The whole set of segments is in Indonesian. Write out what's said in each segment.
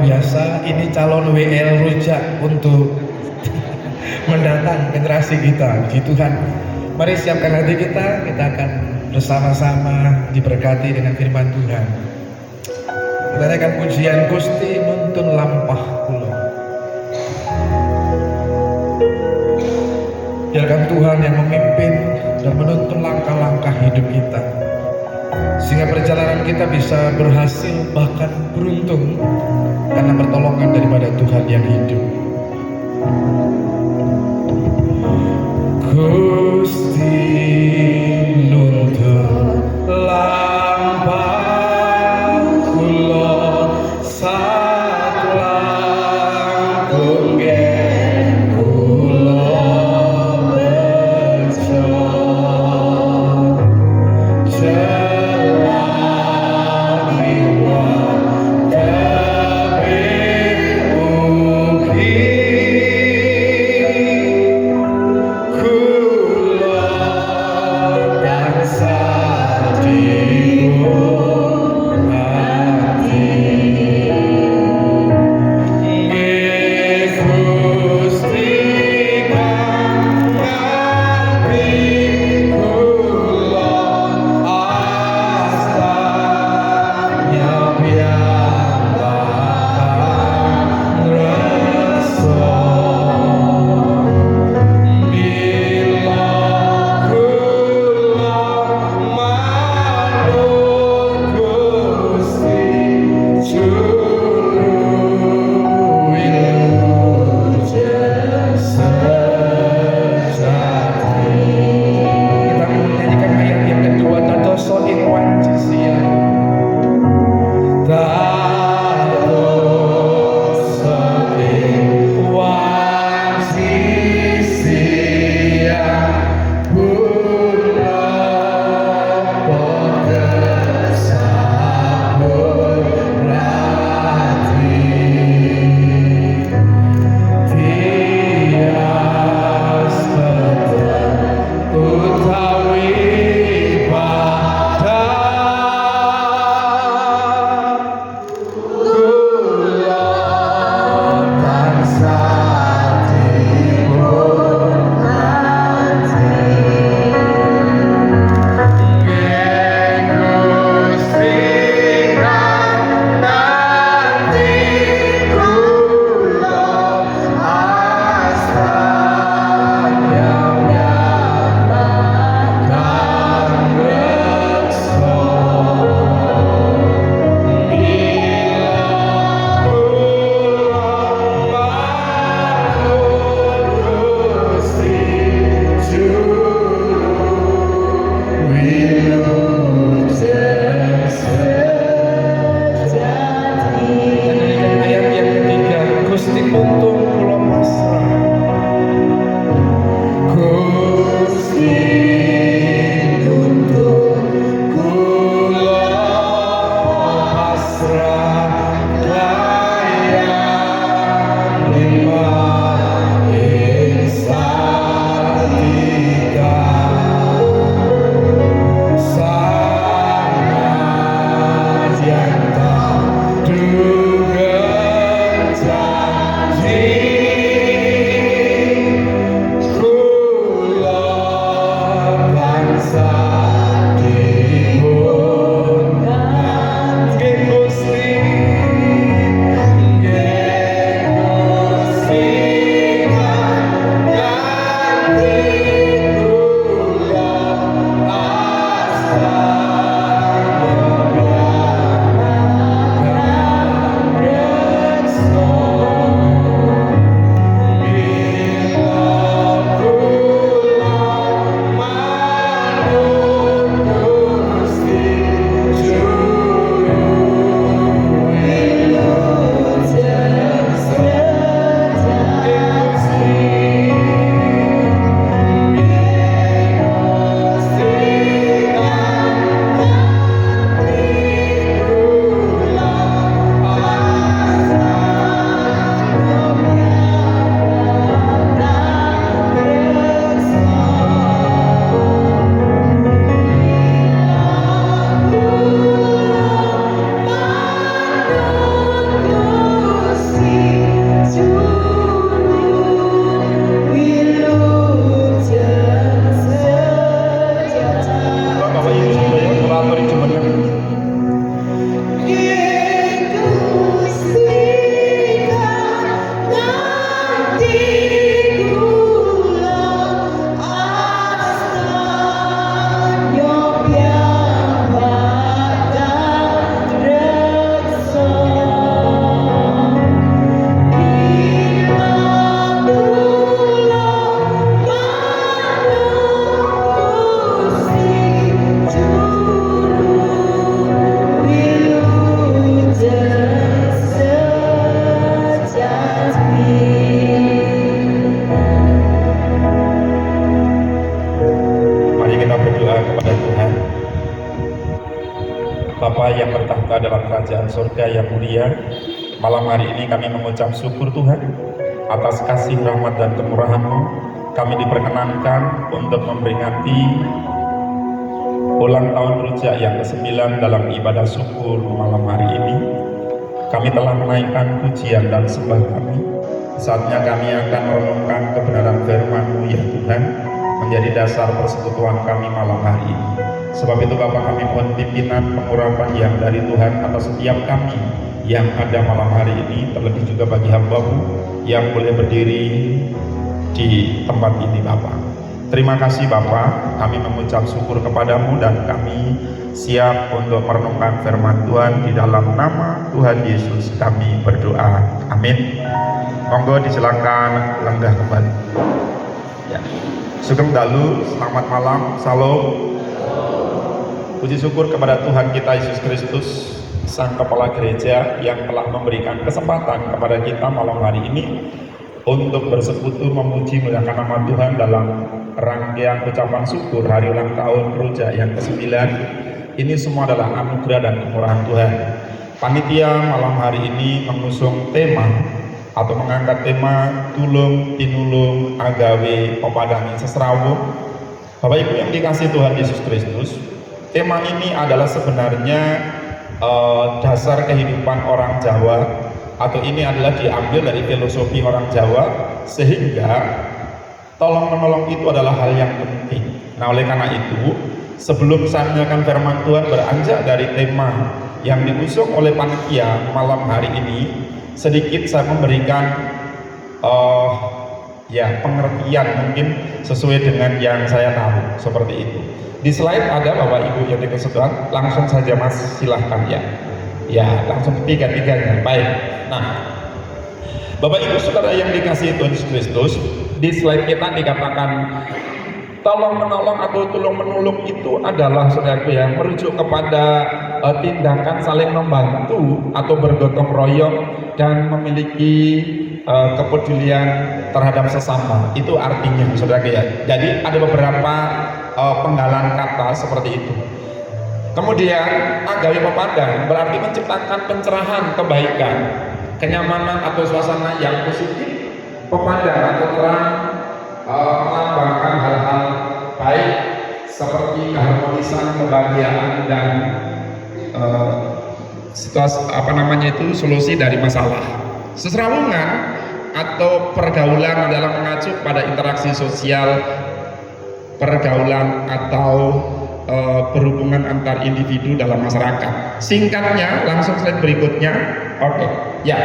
biasa. Ini calon WL rujak untuk mendatang generasi kita. Puji Tuhan. Mari siapkan hati kita akan bersama-sama diberkati dengan firman Tuhan. Kita naikkan pujian Gusti nuntun lampah kula. Biarkan Tuhan yang memimpin dan menuntun langkah-langkah hidup kita, sehingga perjalanan kita bisa berhasil bahkan beruntung karena pertolongan daripada Tuhan yang hidup. Gusti nuntun lampah kula sak langkung kula bejo Bapa yang bertahta dalam kerajaan surga yang mulia, malam hari ini kami mengucap syukur Tuhan atas kasih, rahmat, dan kemurahan-Mu. Kami diperkenankan untuk memperingati ulang tahun rujak yang ke-9 dalam ibadah syukur malam hari ini. Kami telah menaikkan pujian dan sembah kami. Saatnya kami akan merenungkan kebenaran firman-Mu ya Tuhan, menjadi dasar persekutuan kami malam hari ini. Sebab itu Bapa, kami mohon pimpinan pengurapan yang dari Tuhan atas setiap kami yang ada malam hari ini, terlebih juga bagi hamba-Mu yang boleh berdiri di tempat ini Bapa. Terima kasih Bapa, kami mengucap syukur kepadamu dan kami siap untuk merenungkan firman Tuhan. Di dalam nama Tuhan Yesus kami berdoa, amin. Monggo disilakan lenggah kembali ya. Sugeng dalu, selamat malam, salam. Puji syukur kepada Tuhan kita Yesus Kristus, Sang Kepala Gereja, yang telah memberikan kesempatan kepada kita malam hari ini untuk bersekutu memuji memuliakan nama Tuhan dalam rangkaian ucapan syukur hari ulang tahun rujak yang ke-9. Ini semua adalah anugerah dan kemurahan Tuhan. Panitia malam hari ini mengusung tema atau mengangkat tema tulung tinulung agawe pepadangi sesrawung. Bapak Ibu yang dikasihi Tuhan Yesus Kristus, tema ini adalah sebenarnya dasar kehidupan orang Jawa, atau ini adalah diambil dari filosofi orang Jawa, sehingga tolong menolong itu adalah hal yang penting. Nah, oleh karena itu, sebelum saya menyampaikan firman Tuhan beranjak dari tema yang diusung oleh panitia malam hari ini, sedikit saya memberikan pengertian mungkin sesuai dengan yang saya tahu, seperti itu. Di slide ada Bapak Ibu yang dikasih Tuhan, langsung saja Mas, silahkan ya. Ya, langsung tiga-tiganya. Baik. Nah, Bapak Ibu Saudara yang dikasihi Tuhan Yesus Kristus, di slide kita dikatakan tolong menolong atau tulung menulung itu adalah saudaraku yang merujuk kepada tindakan saling membantu atau bergotong royong dan memiliki kepedulian terhadap sesama. Itu artinya saudaraku ya. Jadi ada beberapa penggalan kata seperti itu. Kemudian agawe pepadang berarti menciptakan pencerahan, kebaikan, kenyamanan atau suasana yang positif. Pepadang atau terang melambangkan hal-hal baik seperti keharmonisan, kebahagiaan, dan solusi dari masalah. Sesrawungan atau pergaulan adalah mengacu pada interaksi sosial, pergaulan atau berhubungan antar individu dalam masyarakat. Singkatnya, langsung slide berikutnya. Oke, ya.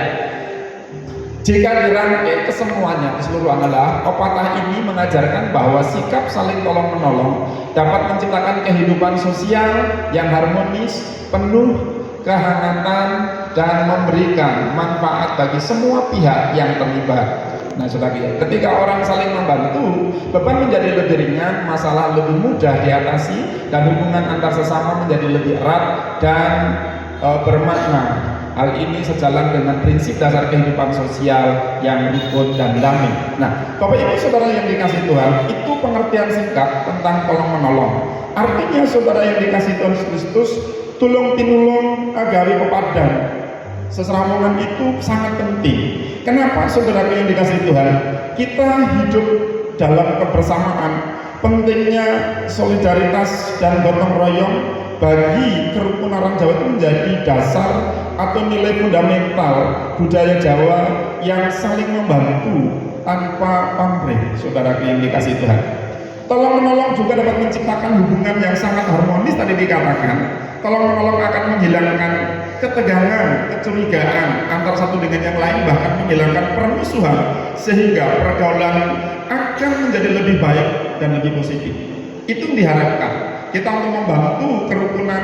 Jika dirangkai kesemuanya keseluruhan adalah pepatah ini mengajarkan bahwa sikap saling tolong menolong dapat menciptakan kehidupan sosial yang harmonis, penuh kehangatan, dan memberikan manfaat bagi semua pihak yang terlibat. Nah, saudara, ketika orang saling membantu, beban menjadi lebih ringan, masalah lebih mudah diatasi, dan hubungan antar sesama menjadi lebih erat dan bermakna. Hal ini sejalan dengan prinsip dasar kehidupan sosial yang rukun dan damai. Nah, Bapak Ibu Saudara yang dikasihi Tuhan, itu pengertian singkat tentang tolong menolong. Artinya saudara yang dikasihi Tuhan Kristus, tulung tinulung agawe pepadang sesrawungan itu sangat penting. Kenapa saudara yang dikasihi Tuhan? Kita hidup dalam kebersamaan. Pentingnya solidaritas dan gotong royong bagi kerukunan orang Jawa itu menjadi dasar atau nilai fundamental budaya Jawa yang saling membantu tanpa pamrih, saudara yang dikasihi Tuhan. Tolong menolong juga dapat menciptakan hubungan yang sangat harmonis. Tadi dikatakan tolong menolong akan menghilangkan ketegangan, kecurigaan antar satu dengan yang lain, bahkan menghilangkan permusuhan, sehingga pergaulan akan menjadi lebih baik dan lebih positif. Itu diharapkan. Kita untuk membantu kerukunan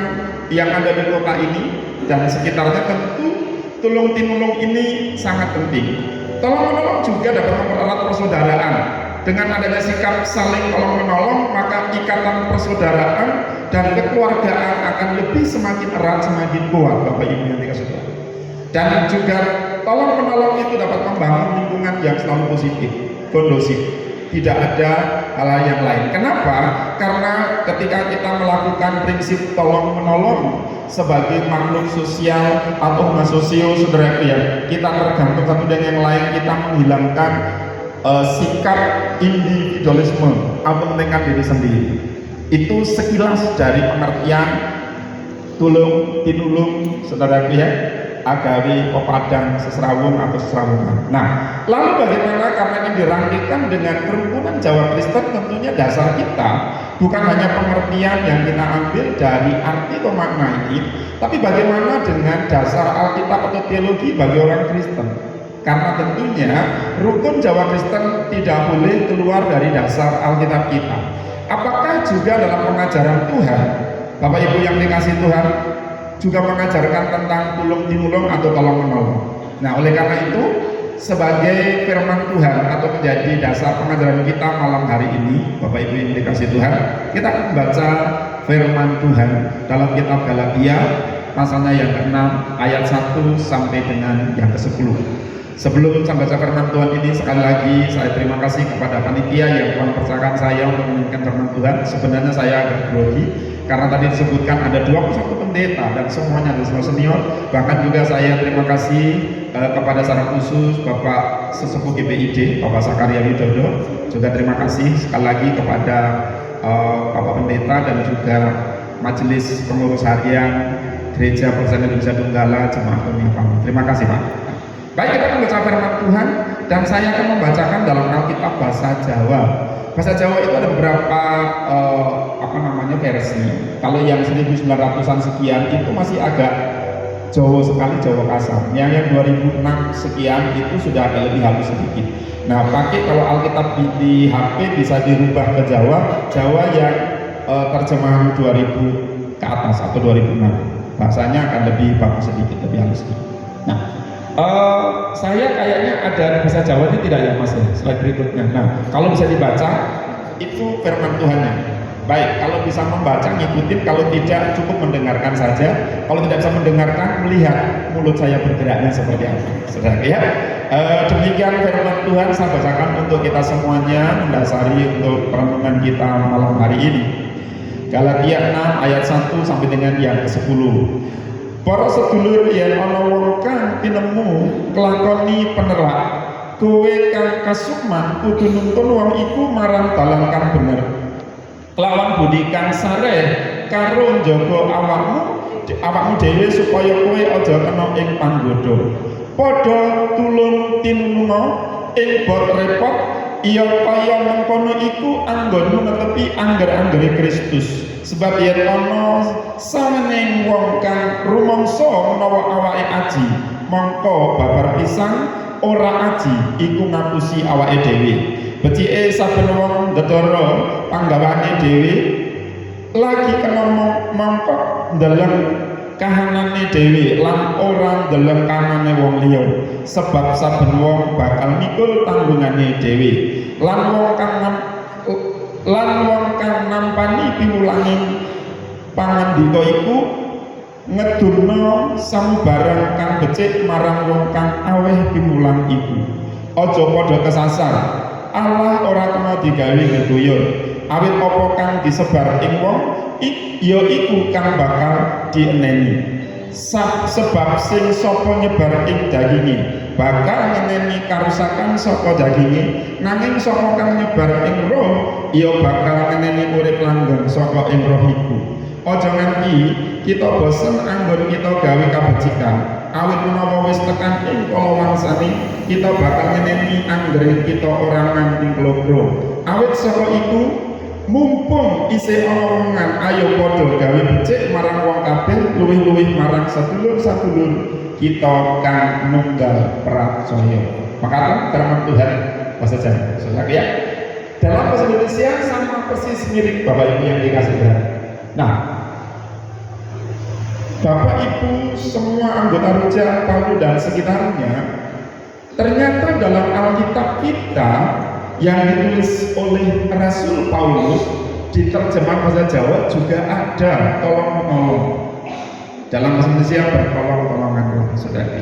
yang ada di kota ini dan sekitarnya, tentu tulung tinulung ini sangat penting. Tolong menolong juga dapat mempererat persaudaraan. Dengan adanya sikap saling tolong menolong, maka ikatan persaudaraan dan kekeluargaan akan lebih semakin erat, semakin kuat, Bapak Ibu yang dikasihi Tuhan. Dan juga tolong menolong itu dapat membangun lingkungan yang selalu positif, kondusif. tidak ada hal yang lain. Kenapa? Karena ketika kita melakukan prinsip tolong menolong sebagai makhluk sosial atau homo sosio, saudara ya, kita tergantung satu dengan yang lain, kita menghilangkan sikap individualisme, mementingkan diri sendiri. Itu sekilas dari pengertian tulung tinulung, saudara ya, agawi pepadang seserawung atau seserawungan. Nah, lalu bagaimana karena ini dirangkaikan dengan kerukunan Jawa Kristen, tentunya dasar kita bukan hanya pengertian yang kita ambil dari arti atau makna ini, tapi bagaimana dengan dasar Alkitab atau teologi bagi orang Kristen. Karena tentunya rukun Jawa Kristen tidak boleh keluar dari dasar Alkitab kita. Apakah juga dalam pengajaran Tuhan, Bapak Ibu yang dikasih Tuhan, juga mengajarkan tentang tulung tinulung atau tolong menolong. Nah, oleh karena itu sebagai firman Tuhan atau menjadi dasar pengajaran kita malam hari ini, Bapak Ibu yang dikasih Tuhan, kita akan membaca firman Tuhan dalam kitab Galatia pasalnya yang ke-6 ayat 1 sampai dengan yang ke-10. Sebelum saya baca firman Tuhan ini, sekali lagi saya terima kasih kepada panitia yang telah mempercayakan saya untuk menyampaikan firman Tuhan. Sebenarnya saya agak grogi karena tadi disebutkan ada 21 pendeta dan semuanya adalah semua senior. Bahkan juga saya terima kasih kepada secara khusus Bapak Sesepuh GPID, Bapak Sakaria Widodo. Juga terima kasih sekali lagi kepada Bapak Pendeta dan juga Majelis Pengurus Harian Gereja Protestan Indonesia Donggala Jemaat Pemimpin. Terima kasih Pak. Baik, kita akan membaca firman Tuhan dan saya akan membacakan dalam Alkitab bahasa Jawa. Bahasa Jawa itu ada beberapa versi. Kalau yang 1900-an sekian itu masih agak Jawa sekali, Jawa kasar. Yang 2006 sekian itu sudah agak lebih halus sedikit. Nah, pakai kalau Alkitab di HP bisa dirubah ke Jawa yang terjemahan 2000 ke atas atau 2006. Bahasanya akan lebih bagus sedikit, lebih halus sedikit. Nah, saya kayaknya ada bahasa Jawa ini tidak ya Mas ya, slide berikutnya. Nah, kalau bisa dibaca itu firman Tuhannya. Baik, kalau bisa membaca ngikutin, kalau tidak cukup mendengarkan saja. Kalau tidak bisa mendengarkan, melihat mulut saya bergeraknya seperti apa. Saudara ya. Demikian firman Tuhan saya bacakan untuk kita semuanya mendasari untuk perenungan kita malam hari ini. Galatia 6 ayat 1 sampai dengan yang ke-10. Para sedulur yen ana wong kang tinemu kelakoni penerak, kowe kang kasukman kudu nuntun wong iku marang dalan kang bener. Kelawan budi kang sareh karo njaga awakmu dhewe supaya kowe aja kena ing panggoda. Padha tulung tinulunga ing bot repot, iya kaya mengkono iku anggonmu netepi angger-anggere Kristus. Sebab yen ana saweneng wong kang rumangsa menawa awake aji, mongko babar pisang ora aji iku ngapusi awake dhewe. Becike saben wong ndedara panggawane dhewe lagi kena mongkok ndeleng kahanane dhewe lan ora ndeleng kahanane wong liya. Sebab saben wong bakal mikul tanggungane dhewe. Lan wong kang nampani piwulanging pangandika iku ngedurna sambarang kang becik marang wong kang aweh piwulang iku. Aja padha kesasar. Allah ora kena digawe geguyur. Awit apa kang disebar ing wong ya iku kang bakal dieneni. Sebab sing sapa nyebar ing daginge bakal ngeneni karusakan saka daginge, nanging sapa kang nyebar ing roh ya bakal ngeneni urip langgeng saka ing roh iku. Aja nganti kita bosen anggon kita gawe kabecikan, awit menawa wis tekan ing kalawangsane kita bakal ngeneni anggere kita ora nganti klogro. Awit saka iku mumpung isih ana wongan, ayo padha gawe becik marang wong kabeh, luwih-luwih marang sedulur-sedulur kita kang nunggal percaya. Maka firman Tuhan bahasa Jawa. Saudara ya. Dalam bahasa Indonesia sama persis mirip Bapak Ibu yang dikasih Tuhan. Nah, Bapak Ibu semua anggota Rujak, Palu dan sekitarnya, ternyata dalam Alkitab kita yang ditulis oleh Rasul Paulus di terjemahan bahasa Jawa juga ada tolong menolong. Dalam bahasa Indonesia bertolong-tolongan, saudara.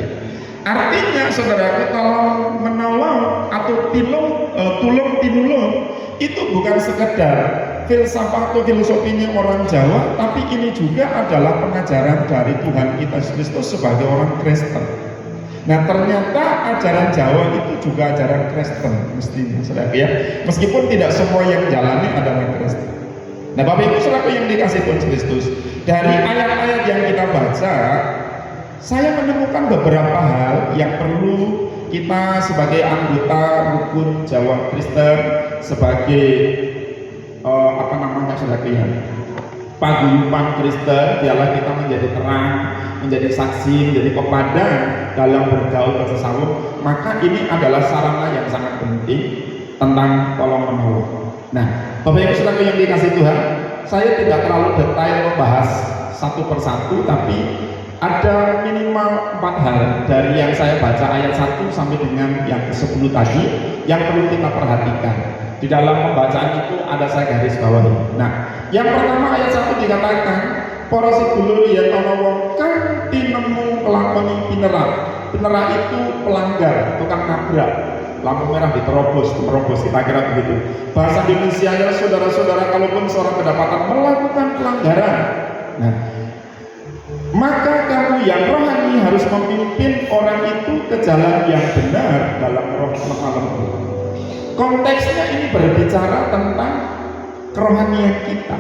Artinya saudaraku, tolong menolong atau tulung tinulung itu bukan sekedar filsafat atau filosofinya orang Jawa, tapi ini juga adalah pengajaran dari Tuhan kita Yesus Kristus sebagai orang Kristen. Nah, ternyata ajaran Jawa itu juga ajaran Kristen mestinya, saudara ya. Meskipun tidak semua yang jalani adalah Kristen. Nah, Bapak Ibu saudara yang dikasih Tuhan Kristus, dari ayat-ayat yang kita baca, saya menemukan beberapa hal yang perlu kita sebagai anggota rukun Jawa Kristen, sebagai paguyuban Kristen, biarlah kita menjadi terang, menjadi saksi, menjadi pepadang dalam bergaul bersesama. Maka ini adalah sarana yang sangat penting tentang tolong menolong. Nah, Bapak Ibu saudara yang dikasih Tuhan, saya tidak terlalu detail membahas satu persatu, tapi ada minimal 4 hal dari yang saya baca ayat 1 sampai dengan yang ke-10 tadi yang perlu kita perhatikan. Di dalam pembacaan itu ada saya garis bawahi. Nah, yang pertama ayat 1 dikatakan, para sedulur yen ana wong kang tinemu nglakoni pinerah. Pinerah itu pelanggar, tukang nabrak. Lampu merah diterobos, kita kira begitu. Bahasa Indonesia ya saudara-saudara, kalaupun seorang kedapatan melakukan pelanggaran, nah, maka kamu yang rohani harus memimpin orang itu ke jalan yang benar dalam roh malam. Konteksnya ini berbicara tentang kerohanian kita.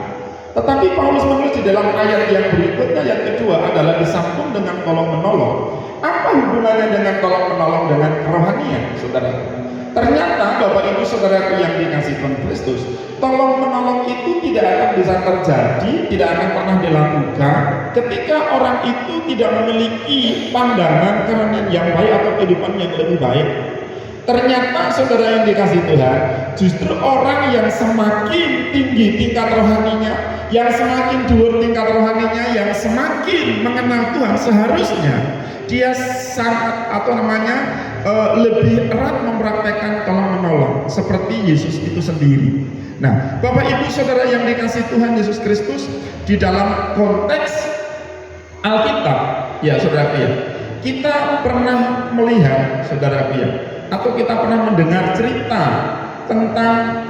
Tetapi Paulus menulis di dalam ayat yang berikutnya, yang kedua adalah disambung dengan tolong menolong. Apa hubungannya dengan tolong menolong dengan kerohanian, saudara? Ternyata Bapak Ibu saudaraku yang dikasih Tuhan Kristus, tolong menolong itu tidak akan bisa terjadi, tidak akan pernah dilakukan ketika orang itu tidak memiliki pandangan kerohanian yang baik atau kehidupan yang lebih baik. Ternyata saudara yang dikasih Tuhan, justru orang yang semakin tinggi tingkat rohaninya, yang semakin dhuwur tingkat rohaninya, yang semakin mengenal Tuhan, seharusnya dia sangat lebih erat mempraktekkan tolong menolong seperti Yesus itu sendiri. Nah, Bapak Ibu saudara yang dikasih Tuhan Yesus Kristus, di dalam konteks Alkitab, ya saudara ya, kita pernah melihat saudara ya, atau kita pernah mendengar cerita tentang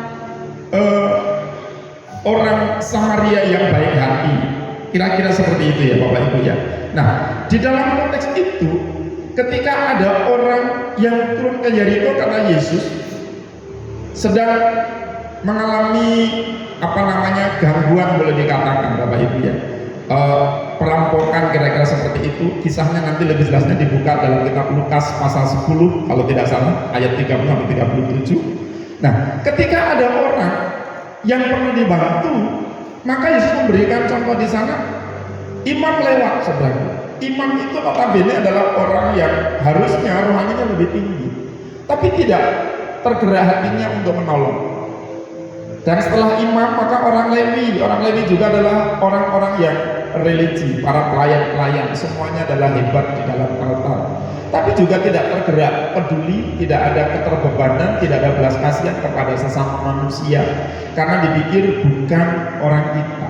orang Samaria yang baik hati, kira-kira seperti itu ya Bapak Ibu ya. Nah, di dalam konteks itu, ketika ada orang yang turun ke Yeriko karena Yesus sedang mengalami gangguan, boleh dikatakan Bapak Ibu ya, perampokan kira-kira seperti itu. Kisahnya nanti lebih jelasnya dibuka dalam kitab Lukas pasal 10 kalau tidak salah, ayat 30 sampai 37. Nah, ketika ada orang yang perlu dibantu, maka Yesus memberikan contoh di sana. Imam lewat saudara. Imam itu notabene adalah orang yang harusnya rohaninya lebih tinggi, tapi tidak tergerak hatinya untuk menolong. Dan setelah imam, maka orang Lewi juga adalah orang-orang yang religi, para pelayan-pelayan, semuanya adalah hebat di dalam altar, tapi juga tidak tergerak, peduli, tidak ada keterbebanan, tidak ada belas kasihan kepada sesama manusia, karena dipikir bukan orang kita.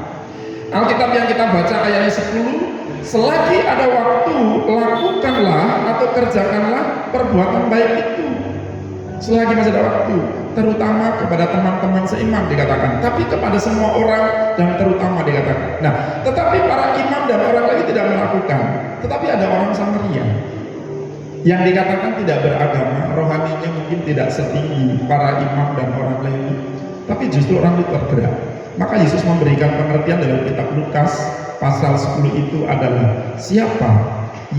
Alkitab yang kita baca ayatnya 10, selagi ada waktu, lakukanlah atau kerjakanlah perbuatan baik itu. Selagi masih ada waktu, terutama kepada teman-teman seiman dikatakan, tapi kepada semua orang dan terutama dikatakan. Nah, tetapi para imam dan orang lagi tidak melakukan. Tetapi ada orang Samaria yang dikatakan tidak beragama, rohaninya mungkin tidak setinggi para imam dan orang lain, tapi justru orang itu tergerak. Maka Yesus memberikan pengertian dalam kitab Lukas pasal 10 itu adalah siapa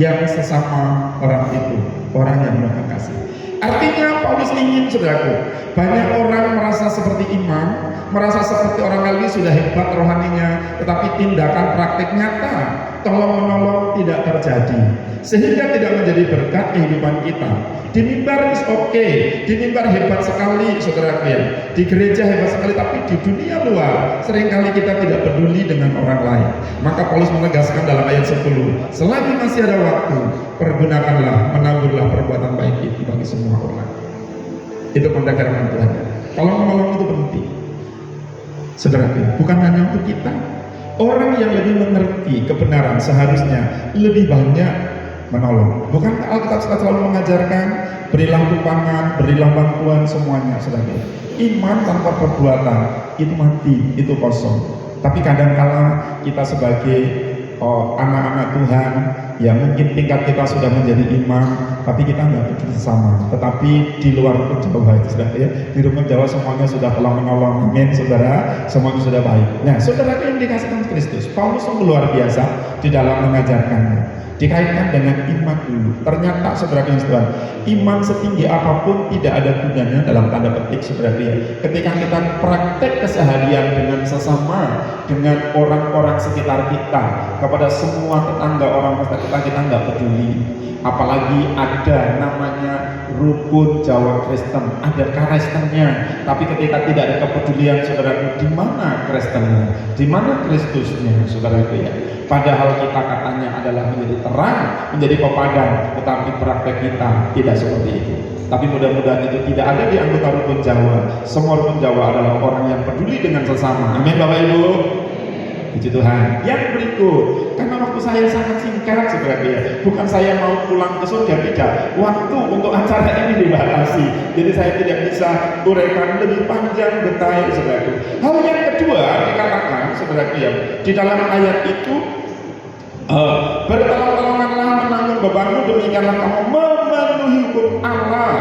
yang sesama orang itu, orang yang mengasihi. Artinya Paulus ingin saudaraku, banyak orang merasa seperti imam, merasa seperti orang lain sudah hebat rohaninya, tetapi tindakan praktik nyata tolong menolong tidak terjadi, sehingga tidak menjadi berkat kehidupan kita. Di mimbar is oke, di mimbar hebat sekali saudara ya, di gereja hebat sekali, tapi di dunia luar seringkali kita tidak peduli dengan orang lain. Maka Paulus menegaskan dalam ayat 10, selagi masih ada waktu, pergunakanlah, menaburlah perbuatan baik itu bagi semua orang. Itu konteks firman Tuhan. Kalau menolong itu penting saudara, bukan hanya untuk kita. Orang yang lebih mengerti kebenaran seharusnya lebih banyak menolong. Bukan Alkitab selalu mengajarkan berilah tumpangan, berilah bantuan semuanya, saudara. Iman tanpa perbuatan itu mati, itu kosong. Tapi kadang-kala kita sebagai anak-anak Tuhan, ya mungkin tingkat kita sudah menjadi imam, tapi kita nggak peduli sesama. Tetapi di luar rukun Jawa itu sudah ya, di rukun Jawa semuanya sudah tolong menolong, amin saudara, semuanya sudah baik. Nah saudara yang dikasihkan Kristus, Paulus sungguh luar biasa di dalam mengajarkannya. Dikaitkan dengan iman dulu. Ternyata saudara yang Tuhan, iman setinggi apapun tidak ada gunanya dalam tanda petik saudara ya. Ketika kita praktek keseharian dengan sesama, dengan orang-orang sekitar kita, kepada semua tetangga orang kita nggak peduli. Apalagi ada namanya rukun Jawa Kristen, ada Kristennya. Tapi ketika tidak ada kepedulian saudara, di mana Kristennya? Di mana Kristusnya saudara ya? Padahal kita katanya adalah menjadi terang, menjadi pepadang, tetapi praktek kita tidak seperti itu. Tapi mudah-mudahan itu tidak ada di anggota rukun Jawa. Semua rukun Jawa adalah orang yang peduli dengan sesama. Amin Bapak Ibu. Puji Tuhan. Yang berikut, karena waktu saya sangat singkat sebenarnya, bukan saya mau pulang ke surga, tidak. Waktu untuk acara ini dibatasi, jadi saya tidak bisa uraikan lebih panjang detail saudara. Hal yang kedua dikatakan saudara di dalam ayat itu, bertolong-tolonganlah menanggung bebanmu, demikianlah kamu memenuhi hukum Allah,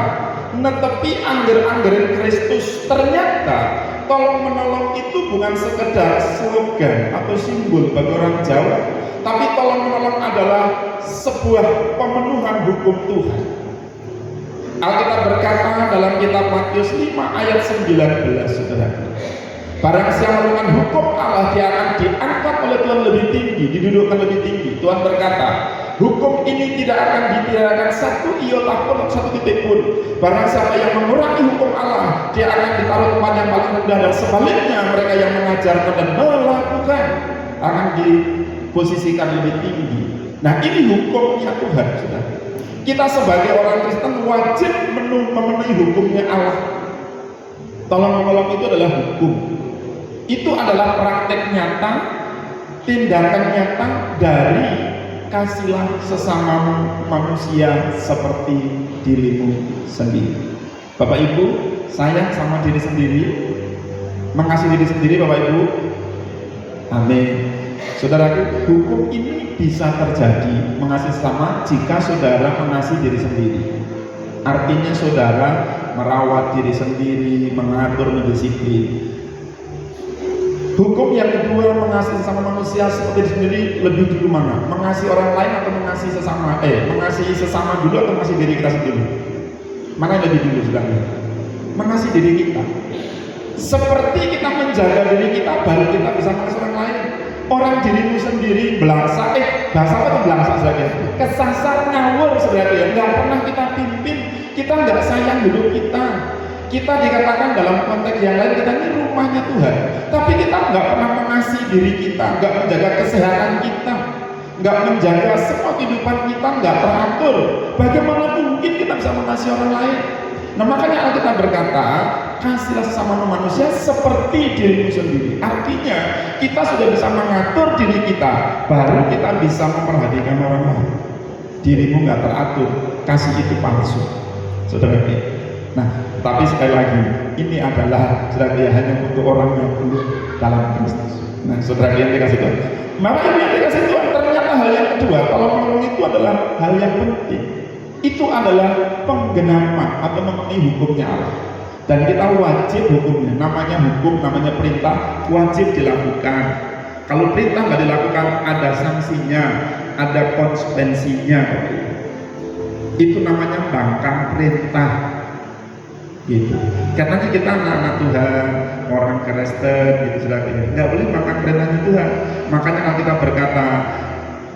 netepi angger-anggerin Kristus. Ternyata tolong menolong itu bukan sekedar slogan atau simbol bagi orang Jawa, tapi tolong menolong adalah sebuah pemenuhan hukum Tuhan. Alkitab berkata dalam kitab Matius 5 ayat 19 saudara, barang siapa melakukan hukum Allah, dia akan diangkat oleh Tuhan lebih tinggi, didudukkan lebih tinggi. Tuhan berkata, hukum ini tidak akan ditirakan satu iota pun atau satu titik pun. Barang siapa yang mengurangi hukum Allah, dia akan ditaruh tempat yang paling rendah. Dan sebaliknya mereka yang mengajarkan dan melakukan akan diposisikan lebih tinggi. Nah ini hukumnya Tuhan saudara. Kita sebagai orang Kristen wajib memenuhi hukumnya Allah. Tolong menolong itu adalah hukum. Itu adalah praktek nyata, tindakan nyata dari kasihlah sesama manusia seperti dirimu sendiri. Bapak Ibu, sayang sama diri sendiri, mengasihi diri sendiri Bapak Ibu. Amin. Saudaraku, hukum ini bisa terjadi mengasihi sesama jika saudara mengasihi diri sendiri. Artinya saudara merawat diri sendiri, mengatur, mendisiplin. Hukum yang kedua, mengasihi sesama manusia seperti sendiri, lebih dulu mana? Mengasihi orang lain atau mengasihi sesama? Mengasihi sesama dulu atau mengasihi diri kita sendiri? Mana yang lebih dulu sebenarnya? Mengasihi diri kita. Seperti kita menjaga diri kita, baru kita bisa mengasihi orang lain. Orang dirimu sendiri belangsa, bahasa apa itu belangsa sebenarnya? Kesasar, ngawur sebenarnya, nggak pernah kita pimpin, kita nggak sayang hidup kita. Kita dikatakan dalam konteks yang lain, kita ini rumahnya Tuhan, tapi kita nggak pernah mengasihi diri kita, nggak menjaga kesehatan kita, nggak menjaga semua kehidupan kita, nggak teratur. Bagaimana mungkin kita bisa mengasihi orang lain? Nah makanya Alkitab berkata, kasihlah sesama manusia seperti dirimu sendiri. Artinya kita sudah bisa mengatur diri kita, baru kita bisa memperhatikan orang lain. Dirimu nggak teratur, kasih itu palsu, saudara. Nah, tapi sekali lagi, ini adalah saudara hanya untuk orang yang belum dalam Kristus. Nah, saudara yang dikasih Tuhan. Maka yang dikasih Tuhan, ternyata hal yang kedua, kalau menolong itu adalah hal yang penting. Itu adalah penggenapan atau memenuhi hukumnya Allah. Dan kita wajib hukumnya. Namanya hukum, namanya perintah, wajib dilakukan. Kalau perintah nggak dilakukan, ada sanksinya, ada konsekuensinya. Itu namanya bangkang perintah. Gitu. Katanya kita anak-anak Tuhan, orang Kristen, gitu sudah nggak boleh makan perintahnya Tuhan. Makanya Alkitab berkata,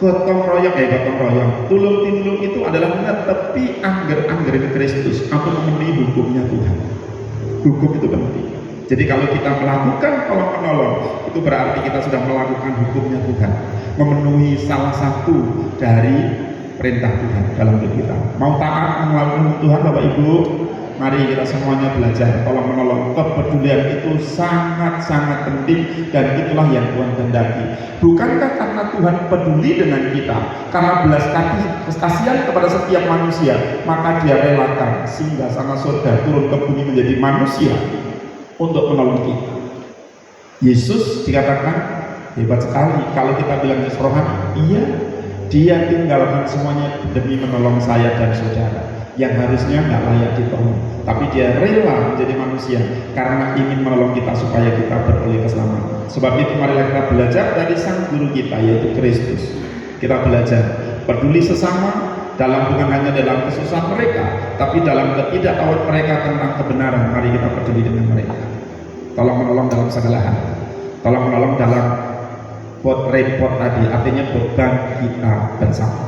gotong royong, tulung tinulung itu adalah menetepi angger-anggerin Kristus atau memenuhi hukumnya Tuhan. Hukum itu penting. Jadi kalau kita melakukan tolong menolong, itu berarti kita sudah melakukan hukumnya Tuhan, memenuhi salah satu dari perintah Tuhan dalam hidup kita. Mau taat melakukan Tuhan Bapak Ibu. Mari kita semuanya belajar tolong menolong. Kepedulian itu sangat-sangat penting dan itulah yang Tuhan kehendaki. Bukankah karena Tuhan peduli dengan kita, karena belas kasihan kepada setiap manusia, maka Dia relakan sehingga sana surga turun ke bumi menjadi manusia untuk menolong kita. Yesus dikatakan hebat sekali. Kalau kita bilang Yesus rohani, iya, Dia tinggalkan semuanya demi menolong saya dan saudara yang harusnya nggak layak ditolong, tapi Dia rela menjadi manusia karena ingin menolong kita supaya kita beroleh keselamatan. Sebab itu marilah kita belajar dari sang guru kita, yaitu Kristus. Kita belajar peduli sesama bukan hanya dalam kesusahan mereka, tapi dalam ketidaktahuan mereka tentang kebenaran. Mari kita peduli dengan mereka. Tolong menolong dalam segala hal. Tolong menolong dalam repot tadi, artinya beban kita bersama.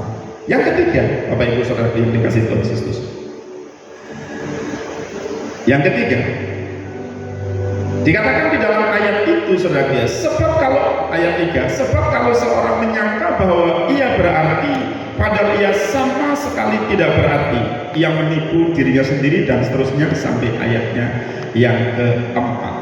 Yang ketiga, Bapak Ibu Saudara yang dikasihi Tuhan Yesus. Yang ketiga, dikatakan di dalam ayat itu, Saudara, sebab kalau ayat 3, sebab kalau seorang menyangka bahwa ia berarti, padahal ia sama sekali tidak berarti, ia menipu dirinya sendiri, dan seterusnya sampai ayatnya yang keempat.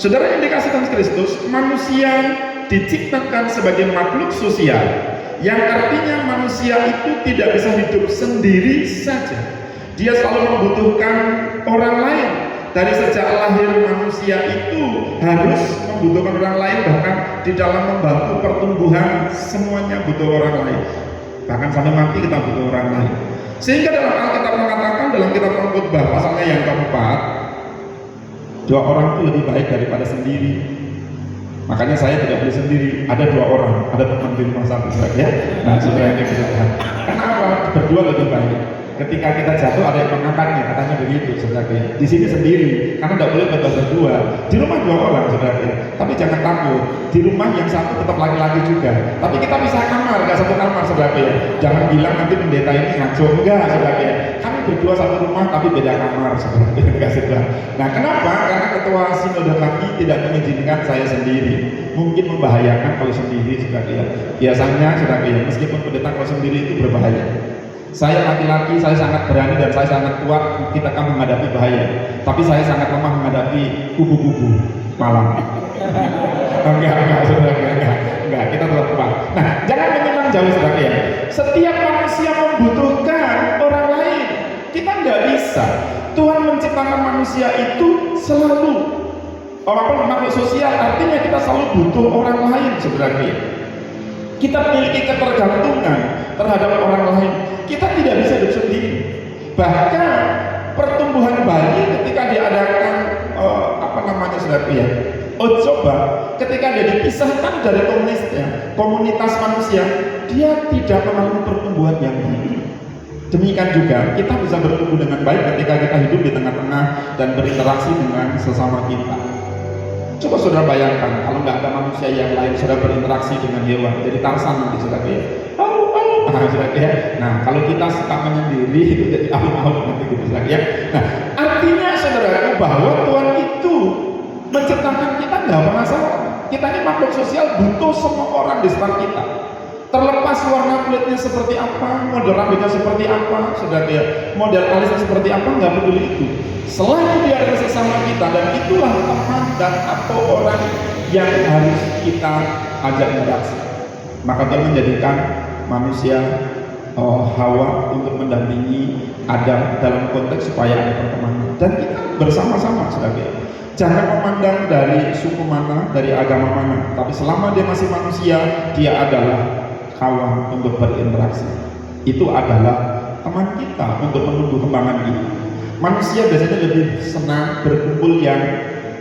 Saudara yang dikasihi Kristus, manusia diciptakan sebagai makhluk sosial, yang artinya manusia itu tidak bisa hidup sendiri saja. Dia selalu membutuhkan orang lain. Dari sejak lahir manusia itu harus membutuhkan orang lain, bahkan di dalam membantu pertumbuhan semuanya butuh orang lain. Bahkan sampai mati kita butuh orang lain. Sehingga dalam Alkitab mengatakan dalam kitab Pengkhotbah pasalnya yang keempat, 2 orang itu lebih baik daripada sendiri. Makanya saya tidak boleh sendiri, ada 2 orang, ada teman di rumah satu, ya. Nah, saudara yang dikasihi, kenapa berdua lebih baik? Ketika kita jatuh ada yang mengangkatnya, katanya begitu, saudara. Di sini sendiri, karena tidak boleh berdua. Di rumah 2 orang, saudara. Tapi jangan takut, di rumah yang satu tetap laki-laki juga. Tapi kita bisa kamar, nggak satu kamar, saudara. Jangan bilang nanti pendeta ini ngaco, enggak, saudara. Kami berdua satu rumah tapi beda kamar, saudara. Nah, kenapa? Karena ketua sinode kami tidak mengizinkan saya sendiri. Mungkin membahayakan kalau sendiri, saudara. Biasanya, saudara, meskipun pendeta kalau sendiri itu berbahaya. Saya laki-laki, saya sangat berani dan saya sangat kuat, kita akan menghadapi bahaya. Tapi saya sangat lemah menghadapi kubu-kubu malam. Enggak, saudara, enggak, kita tetap kuat. Nah, jangan menyimpang jauh, saudara, ya. Setiap manusia membutuhkan orang lain. Kita nggak bisa. Tuhan menciptakan manusia itu selalu makhluk sosial, artinya kita selalu butuh orang lain, saudara. Kita memiliki ketergantungan terhadap orang lain. Kita tidak bisa hidup sendiri. Bahkan pertumbuhan bayi ketika diadakan saudara, coba ketika dia dipisahkan dari komunitas manusia, dia tidak mengalami pertumbuhan yang baik. Demikian juga kita bisa bertumbuh dengan baik ketika kita hidup di tengah-tengah dan berinteraksi dengan sesama kita. Coba saudara bayangkan kalau nggak ada manusia yang lain, saudara berinteraksi dengan hewan, jadi Tarsan nanti, saudara, ya. Nah, kalau kita suka menyendiri itu jadi ahuk-ahuk nanti, gitu, saudara, ya. Nah, artinya saudaraku bahwa Tuhan itu menciptakan kita nggak pernah salah. Kita ini makhluk sosial, butuh semua orang di sekitar kita. Terlepas warna kulitnya seperti apa, model rambutnya seperti apa, saudara, ya, model alisnya seperti apa, nggak peduli itu. Selagi dia ada sesama kita, dan itulah teman dan atau orang yang harus kita ajak interaksi. Maka Tuhan menjadikan manusia Hawa untuk mendampingi Adam dalam konteks supaya ada pertemanan. Dan kita bersama-sama, saudara. Jangan memandang dari suku mana, dari agama mana, tapi selama dia masih manusia, dia adalah kawan untuk berinteraksi. Itu adalah teman kita untuk menumbuh kembangan kita. Manusia biasanya lebih senang berkumpul yang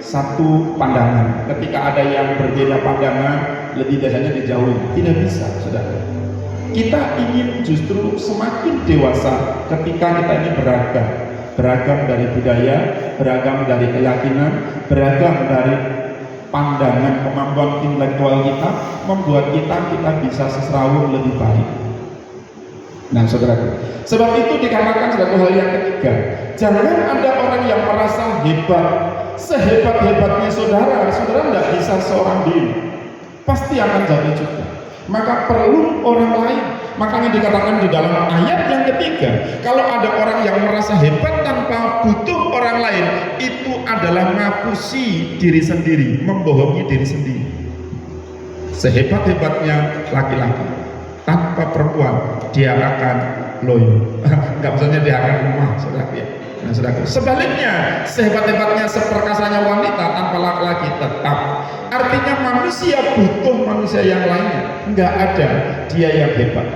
satu pandangan. Ketika ada yang berbeda pandangan, lebih biasanya dijauhi. Tidak bisa, saudara. Kita ingin justru semakin dewasa ketika kita ini beragam dari budaya, beragam dari keyakinan, beragam dari pandangan, kemampuan intelektual kita, membuat kita bisa seserawung lebih baik. Nah, saudara, sebab itu dikatakan satu hal yang ketiga, jangan ada orang yang merasa hebat, sehebat-hebatnya saudara tidak bisa seorang diri, pasti akan jatuh juga. Maka perlu orang lain. Makanya dikatakan di dalam ayat yang ketiga, kalau ada orang yang merasa hebat tanpa butuh orang lain, itu adalah ngapusi diri sendiri, membohongi diri sendiri. Sehebat-hebatnya laki-laki, tanpa perempuan dia akan loyo. Enggak, maksudnya dia akan lemah, saudaraku ya. Nah, saudaraku, sebaliknya sehebat-hebatnya seperkasanya wanita tanpa laki-laki tetap. Artinya manusia butuh manusia yang lainnya. Enggak ada dia yang hebat,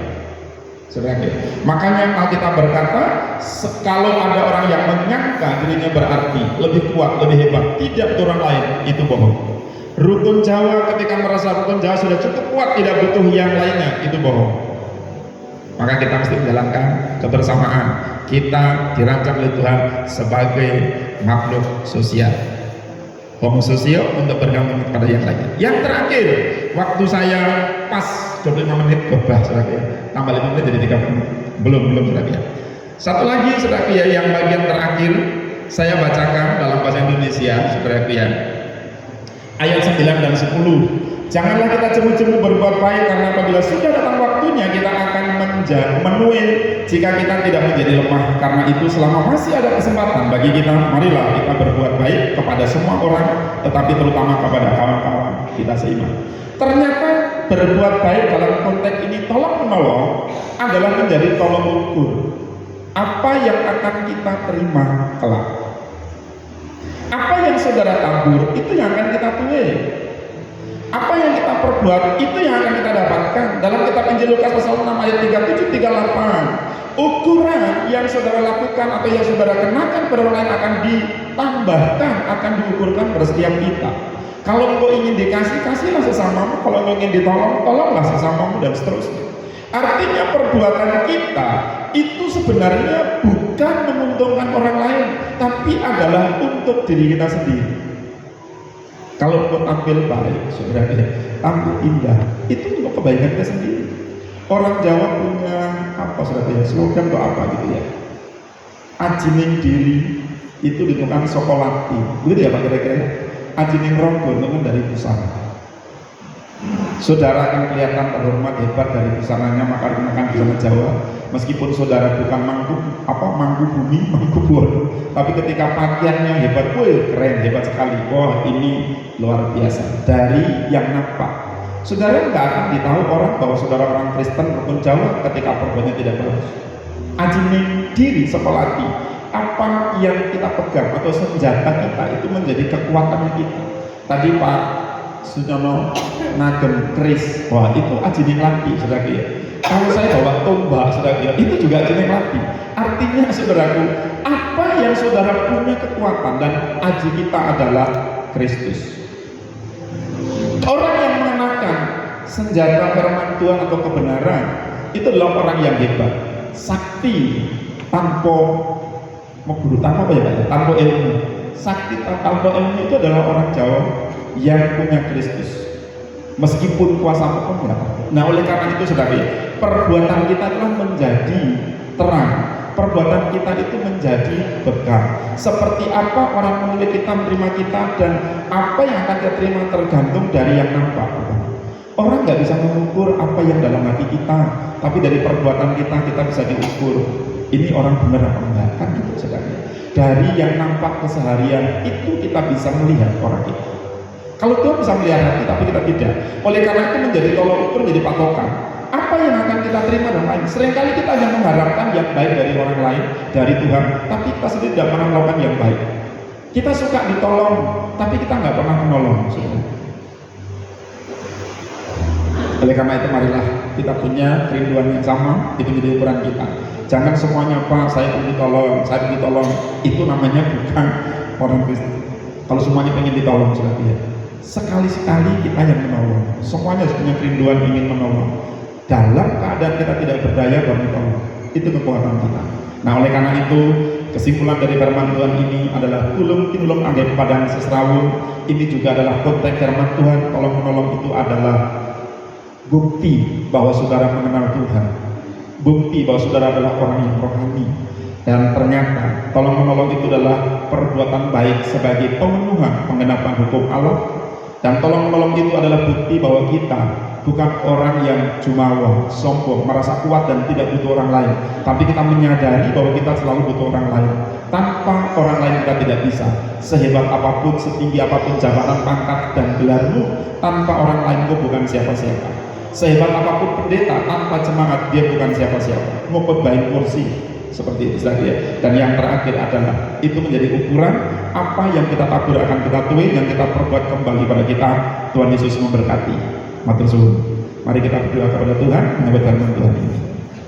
saudaraku. Makanya Alkitab berkata, kalau ada orang yang menyangka dirinya berarti, lebih kuat, lebih hebat, tidak butuh orang lain, itu bohong. Rukun Jawa ketika merasa rukun Jawa sudah cukup kuat, tidak butuh yang lainnya, itu bohong. Maka kita mesti menjalankan kebersamaan. Kita dirancang oleh Tuhan sebagai makhluk sosial, homo sosio, untuk bergantung kepada yang lain. Yang terakhir, waktu saya pas 25 menit gobah, saudara ya. Tambah 5 menit jadi 30 menit. Belum saudara ya. Satu lagi saudara ya, yang bagian terakhir saya bacakan dalam bahasa Indonesia, saudara ya. Ayat 9 dan 10. Janganlah kita cemu-cemu berbuat baik, karena apabila sudah datang waktunya kita akan menuil jika kita tidak menjadi lemah. Karena itu selama masih ada kesempatan bagi kita, marilah kita berbuat baik kepada semua orang, tetapi terutama kepada kawan-kawan kita seiman. Ternyata berbuat baik dalam konteks ini, tolong menolong, adalah menjadi tolong ukur apa yang akan kita terima kelak. Apa yang saudara tabur, itu yang akan kita tuai. Apa yang kita perbuat, itu yang akan kita dapatkan. Dalam kitab Injil Lukas pasal 6 ayat 37-38, ukuran yang saudara lakukan atau yang saudara kenakan pada orang lain akan ditambahkan, akan diukurkan pada setiap kita. Kalau engkau ingin dikasih, kasihlah sesamamu. Kalau engkau ingin ditolong, tolonglah sesamamu, dan seterusnya. Artinya perbuatan kita itu sebenarnya bukan menguntungkan orang lain, tapi adalah untuk diri kita sendiri. Kalau kau tampil baik, saudara, tampil indah, itu untuk kebaikan kita sendiri. Orang Jawa punya apa, saudara, slogan atau apa gitu ya, ajining diri itu ditentukan sokolati, begitu ya Pak kira-kira. Ajining ronggo itu dari busana. Saudara akan kelihatan terhormat, hebat dari busananya, maka dikenakan busana Jawa. Meskipun saudara bukan mangku bumi, mangku buwono, tapi ketika pakaiannya hebat, keren, hebat sekali. Wah, ini luar biasa. Dari yang nampak, saudara nggak akan ditahu orang bahwa saudara orang Kristen rukun Jawa ketika perbuatannya tidak bagus. Ajining diri sepelati, apa yang kita pegang atau senjata kita itu menjadi kekuatannya kita. Tadi Pak Sunyono ngagem keris, wah itu ajining laki, saudara ya. Kalau saya bawa tombak, saudara, itu juga ajining laki. Artinya saudaraku, apa yang saudara punya kekuatan, dan aji kita adalah Kristus. Orang yang mengenakan senjata firman Tuhan atau kebenaran, itu adalah orang yang hebat, sakti tanpa guru, tanpa apa ya Pak? Tanpa ilmu. Sakti tanpa ilmu itu adalah orang Jawa yang punya Kristus. Meskipun kuasa pun enggak. Nah, oleh karena itu saudara, perbuatan kita telah menjadi terang. Perbuatan kita itu menjadi bekal. Seperti apa orang memilih kita, menerima kita, dan apa yang akan kita terima tergantung dari yang nampak. Orang nggak bisa mengukur apa yang dalam hati kita, tapi dari perbuatan kita bisa diukur. Ini orang benar apa enggak, kan gitu saudara. Dari yang nampak keseharian itu kita bisa melihat orang itu. Kalau Tuhan bisa melihat hati, tapi kita tidak. Oleh karena itu menjadi tolok ukur, menjadi patokan. Apa yang akan kita terima dan lain. Seringkali kita hanya mengharapkan yang baik dari orang lain, dari Tuhan, tapi kita sendiri tidak pernah melakukan yang baik. Kita suka ditolong, tapi kita nggak pernah menolong. Oleh karena itu marilah kita punya kerinduan yang sama, itu menjadi ukuran kita. Jangan semuanya Pak, saya ingin ditolong, saya ingin ditolong. Itu namanya bukan orang Kristen. Kalau semuanya pengen ditolong, saudara ya. Sekali-sekali kita yang menolong. Semuanya harus punya kerinduan ingin menolong. Dalam keadaan kita tidak berdaya baru ditolong. Itu kekuatan kita. Nah, oleh karena itu kesimpulan dari firman Tuhan ini adalah tulung tinulung angge padang sesrawung. Ini juga adalah konteks firman Tuhan. Tolong menolong itu adalah bukti bahwa saudara mengenal Tuhan. Bukti bahwa saudara adalah orang yang rohani. Dan ternyata tolong menolong itu adalah perbuatan baik sebagai pemenuhan penggenapan hukum Allah. Dan tolong menolong itu adalah bukti bahwa kita bukan orang yang jumawa, sombong, merasa kuat dan tidak butuh orang lain, tapi kita menyadari bahwa kita selalu butuh orang lain. Tanpa orang lain kita tidak bisa. Sehebat apapun, setinggi apapun jabatan, pangkat dan gelarmu, tanpa orang lain kau bukan siapa-siapa. Sehebat apapun pendeta, tanpa semangat dia bukan siapa-siapa. Ngopot baik kursi seperti itu saja. Dan yang terakhir adalah itu menjadi ukuran apa yang kita tabur akan kita tuai, yang kita perbuat kembali pada kita. Tuhan Yesus memberkati. Matur suwun. Mari kita berdoa kepada Tuhan menyebut firman Tuhan ini.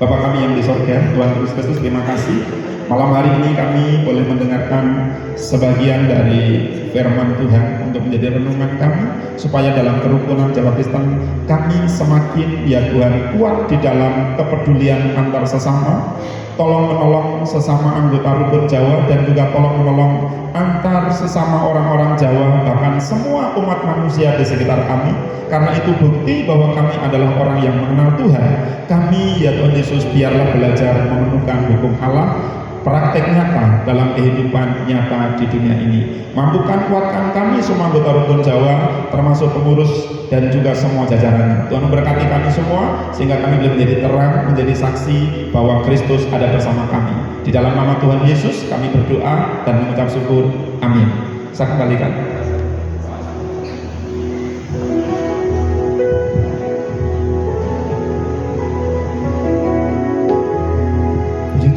Bapa kami yang di sorga, Tuhan Yesus Kristus, terima kasih. Malam hari ini kami boleh mendengarkan sebagian dari firman Tuhan untuk menjadi renungan kami, supaya dalam kerukunan Jawa Kristen kami semakin, ya Tuhan, kuat di dalam kepedulian antar sesama, tolong menolong sesama anggota rukun Jawa, dan juga tolong menolong antar sesama orang-orang Jawa, bahkan semua umat manusia di sekitar kami. Karena itu bukti bahwa kami adalah orang yang mengenal Tuhan. Kami, ya Tuhan Yesus, biarlah belajar memenuhkan hukum Allah, praktek nyata dalam kehidupan nyata di dunia ini. Mampukan, kuatkan kami semua anggota rukun Jawa, termasuk pengurus dan juga semua jajarannya. Tuhan memberkati kami semua sehingga kami boleh menjadi terang, menjadi saksi bahwa Kristus ada bersama kami. Di dalam nama Tuhan Yesus kami berdoa dan mengucap syukur. Amin. Saya kembalikan.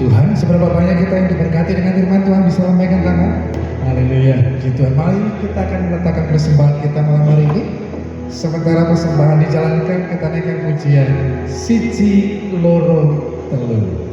Tuhan, seberapa banyak kita yang diberkati dengan firman Tuhan, bisa lambaikan tangan. Haleluya, puji Tuhan. Mari kita akan meletakkan persembahan kita malam hari ini. Sementara persembahan dijalankan, kita naikkan pujian Siji Loro Telu.